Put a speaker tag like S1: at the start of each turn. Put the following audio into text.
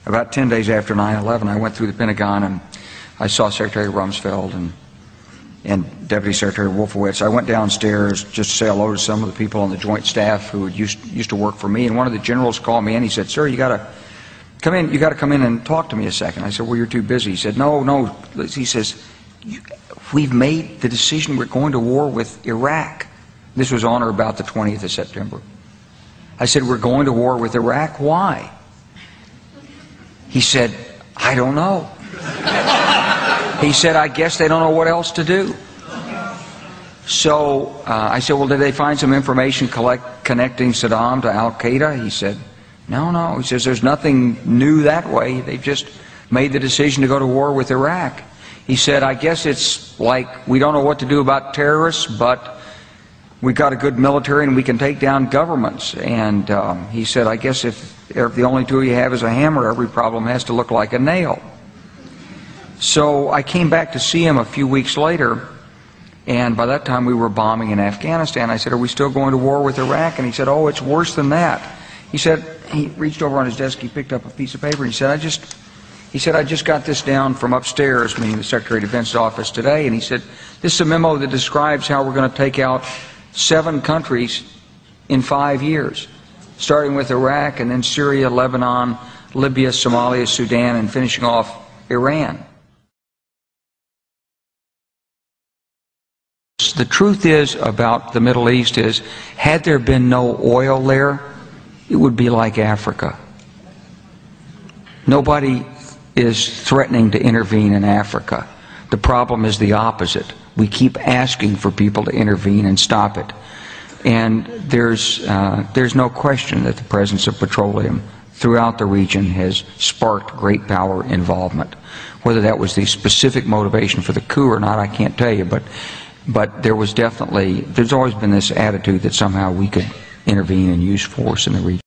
S1: About 10 days after 9/11, I went through the Pentagon and I saw Secretary Rumsfeld and Deputy Secretary Wolfowitz. I went downstairs just to say hello to some of the people on the Joint Staff who used to work for me, and one of the generals called me and he said, "Sir, you got to come in. You got to come in and talk to me a second." I said, "Well, you're too busy." He said, "No." He says, "We've made the decision. We're going to war with Iraq." This was on or about the 20th of September. I said, "We're going to war with Iraq. Why?" He said, "I don't know." He said, "I guess they don't know what else to do." So I said, "Well, did they find some information connecting Saddam to Al-Qaeda?" He said, No. He says, "There's nothing new that way. They've just made the decision to go to war with Iraq." He said, "I guess it's like we don't know what to do about terrorists, but we've got a good military and we can take down governments." And he said, "I guess if the only tool you have is a hammer, every problem has to look like a nail." So I came back to see him a few weeks later, and by that time we were bombing in Afghanistan. I said, "Are we still going to war with Iraq?" And he said, "Oh, it's worse than that." He said, he reached over on his desk, he picked up a piece of paper, and he said, I just got this down from upstairs," meaning the Secretary of Defense's office today, and he said, "This is a memo that describes how we're going to take out 7 countries in 5 years, starting with Iraq and then Syria, Lebanon, Libya, Somalia, Sudan, and finishing off Iran." The truth is about the Middle East is, had there been no oil there, it would be like Africa. Nobody is threatening to intervene in Africa. The problem is the opposite. We keep asking for people to intervene and stop it. And there's no question that the presence of petroleum throughout the region has sparked great power involvement. Whether that was the specific motivation for the coup or not, I can't tell you, but there's always been this attitude that somehow we could intervene and use force in the region.